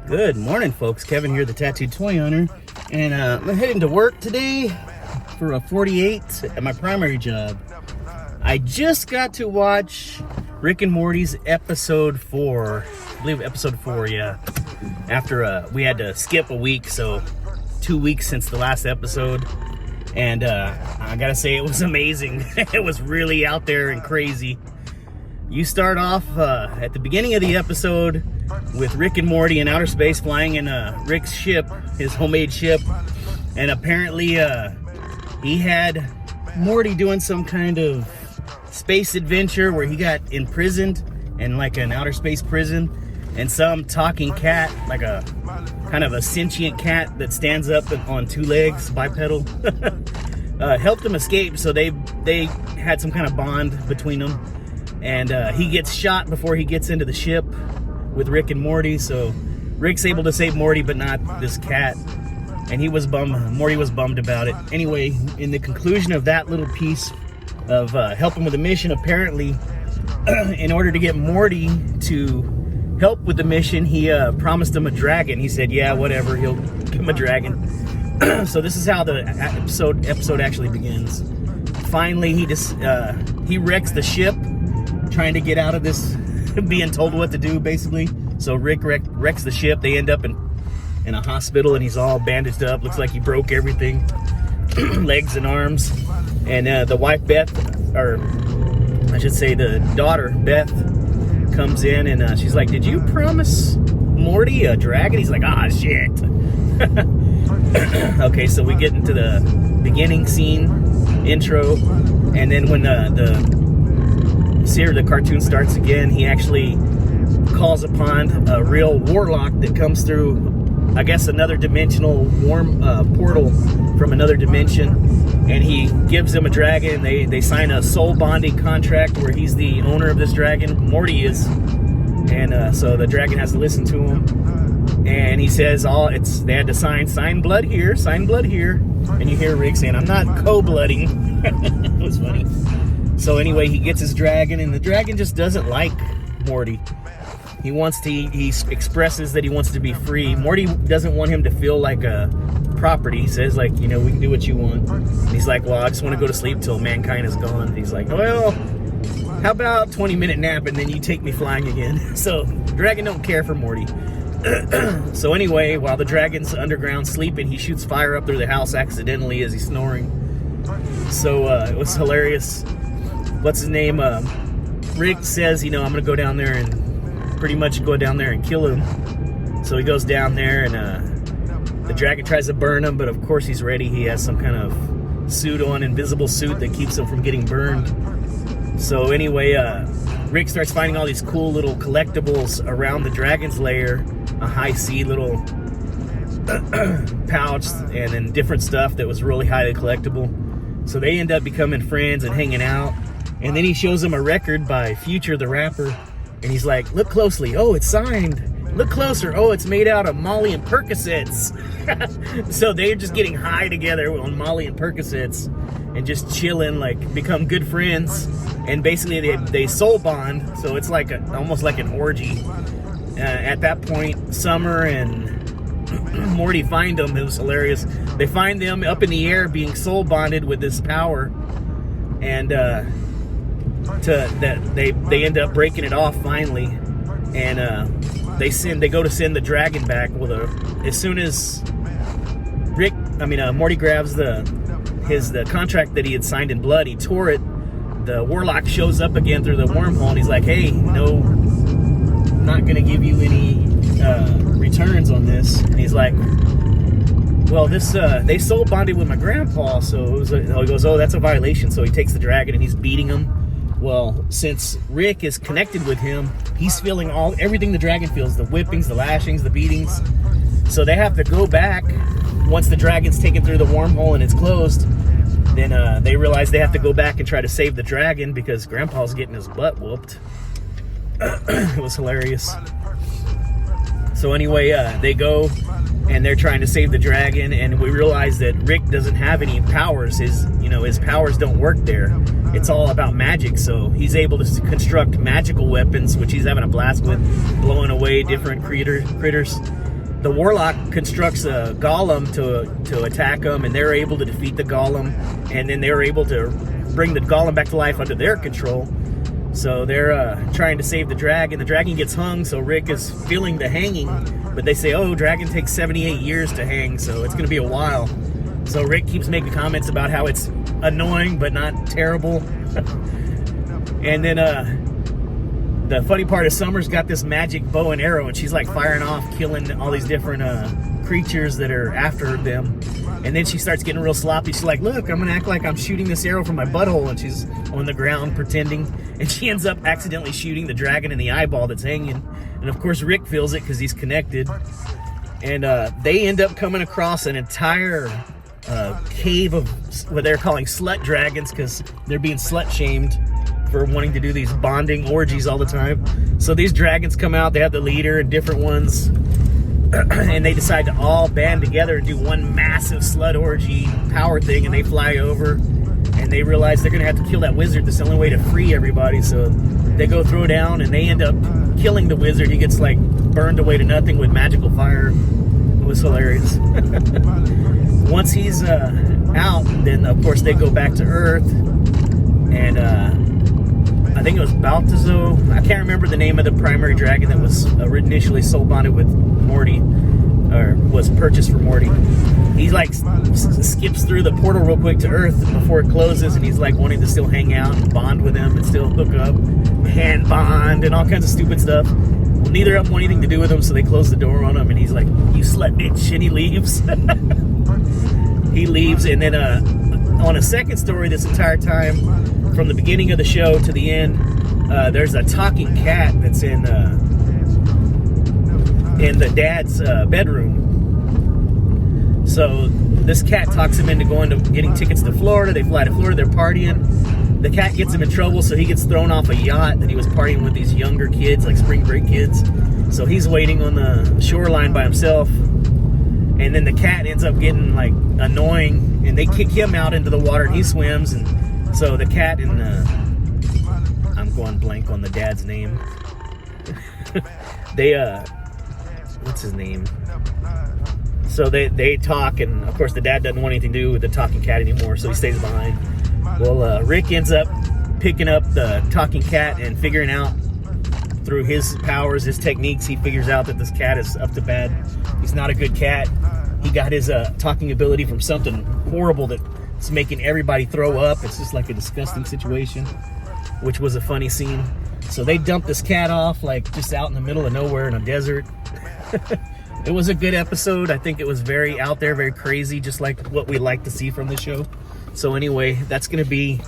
Good morning, folks. Kevin here, the Tattooed Toy Owner, and I'm heading to work today for a 48 at my primary job. I just got to watch Rick and Morty's episode 4. I believe episode 4, yeah. After we had to skip a week, so 2 weeks since the last episode. And I gotta say, it was amazing. It was really out there and crazy. You start off at the beginning of the episode with Rick and Morty in outer space flying in Rick's ship, his homemade ship. And apparently he had Morty doing some kind of space adventure where he got imprisoned in like an outer space prison. And some talking cat, like a kind of a sentient cat that stands up on 2 legs, bipedal, helped him escape. So they had some kind of bond between them. And he gets shot before he gets into the ship with Rick and Morty. So Rick's able to save Morty, but not this cat. And he was bummed. Morty was bummed about it. Anyway, in the conclusion of that little piece of helping with the mission, apparently, in order to get Morty to help with the mission, he promised him a dragon. He said, yeah, whatever, he'll give him a dragon. So this is how the episode actually begins. Finally, he wrecks the ship, trying to get out of this, being told what to do, basically. So Rick wrecks the ship. They end up in a hospital, and he's all bandaged up. Looks like he broke everything, legs and arms. And the wife, Beth, or I should say the daughter, Beth, comes in, and she's like, did you promise Morty a dragon? He's like, ah, shit. Okay, so we get into the beginning scene, intro, and then when the cartoon starts again, he actually calls upon a real warlock that comes through, I guess, another dimensional portal from another dimension, and he gives him a dragon. They sign a soul bonding contract where he's the owner of this dragon. Morty is, and so the dragon has to listen to him. And he says, they had to sign blood here, and you hear Rick saying, I'm not co-blooding. It was funny. So anyway, he gets his dragon, and the dragon just doesn't like Morty. He expresses that he wants to be free. Morty doesn't want him to feel like a property. He says, like, we can do what you want. And he's like, well, I just want to go to sleep till mankind is gone. And he's like, well, how about 20-minute nap and then you take me flying again? So dragon don't care for Morty. So anyway, while the dragon's underground sleeping, he shoots fire up through the house accidentally as he's snoring. So it was hilarious. What's his name? Rick says, I'm going to go down there and pretty much kill him. So he goes down there, and the dragon tries to burn him, but of course he's ready. He has some kind of suit on, invisible suit that keeps him from getting burned. So anyway, Rick starts finding all these cool little collectibles around the dragon's lair, a high C little pouch, and then different stuff that was really highly collectible. So they end up becoming friends and hanging out. And then he shows him a record by Future the rapper, and he's like, look closely. Oh, it's signed. Look closer. Oh, it's made out of Molly and Percocets. So they're just getting high together on Molly and Percocets and just chilling, like become good friends. And basically they soul bond. So it's like almost like an orgy. At that point, Summer and Morty find them. It was hilarious. They find them up in the air being soul bonded with this power. And they end up breaking it off finally, and they go to send the dragon back. Well, as soon as Morty grabs the contract that he had signed in blood, he tore it. The warlock shows up again through the wormhole, and he's like, hey, no, I'm not gonna give you any returns on this. And he's like, well, they soul bonded with my grandpa, so he goes, oh, that's a violation. So he takes the dragon and he's beating him. Well, since Rick is connected with him, he's feeling everything the dragon feels, the whippings, the lashings, the beatings. So they have to go back once the dragon's taken through the wormhole and it's closed. Then they realize they have to go back and try to save the dragon because Grandpa's getting his butt whooped. It was hilarious. So anyway, they go and they're trying to save the dragon, and we realize that Rick doesn't have any powers. His powers don't work there. It's all about magic, so he's able to construct magical weapons, which he's having a blast with, blowing away different critters. the warlock constructs a golem to attack them, and they're able to defeat the golem, and then they're able to bring the golem back to life under their control. So they're trying to save the dragon. The dragon gets hung, so Rick is feeling the hanging, but they say, oh, dragon takes 78 years to hang, so it's going to be a while. So Rick keeps making comments about how it's annoying but not terrible. And then the funny part is Summer's got this magic bow and arrow, and she's like firing off, killing all these different creatures that are after them. And then she starts getting real sloppy. She's like, look, I'm gonna act like I'm shooting this arrow from my butthole, and she's on the ground pretending, and she ends up accidentally shooting the dragon in the eyeball that's hanging. And of course Rick feels it because he's connected. And they end up coming across an entire cave of what they're calling slut dragons, because they're being slut shamed for wanting to do these bonding orgies all the time. So these dragons come out, they have the leader and different ones, and they decide to all band together and do one massive slut orgy power thing, and they fly over, and they realize they're gonna have to kill that wizard. That's the only way to free everybody. So they go throw down, and they end up killing the wizard. He gets like burned away to nothing with magical fire. It was hilarious. Once he's out, then of course they go back to Earth, and I think it was Baltazo. I can't remember the name of the primary dragon that was initially soul bonded with Morty, or was purchased for Morty. He like skips through the portal real quick to Earth before it closes, and he's like wanting to still hang out and bond with him and still hook up, hand bond, and all kinds of stupid stuff. Well, neither of them want anything to do with him, so they close the door on him, and he's like, you slut bitch, and he leaves. He leaves, and then on a second story this entire time, from the beginning of the show to the end, there's a talking cat that's in the dad's bedroom. So this cat talks him into getting tickets to Florida. They fly to Florida, they're partying. The cat gets him in trouble, so he gets thrown off a yacht that he was partying with these younger kids, like spring break kids. So he's waiting on the shoreline by himself. And then the cat ends up getting like annoying, and they kick him out into the water, and he swims. And so the cat and I'm going blank on the dad's name. They what's his name? So they talk, and of course the dad doesn't want anything to do with the talking cat anymore, so he stays behind. Well, Rick ends up picking up the talking cat and figuring out through his powers, his techniques, he figures out that this cat is up to bad. He's not a good cat. He got his talking ability from something horrible that's making everybody throw up. It's just like a disgusting situation, which was a funny scene. So they dumped this cat off like just out in the middle of nowhere in a desert. It was a good episode. I think it was very out there, very crazy, just like what we like to see from the show. So anyway, that's going to be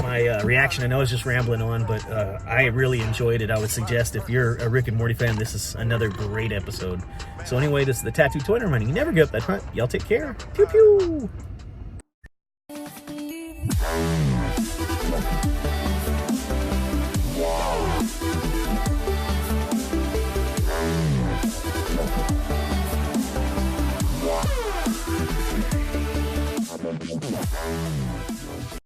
my reaction. I know I was just rambling on, but I really enjoyed it. I would suggest if you're a Rick and Morty fan, this is another great episode. So anyway, this is the Tattooed Toy Running. You never give up that hunt. Y'all take care. Pew pew.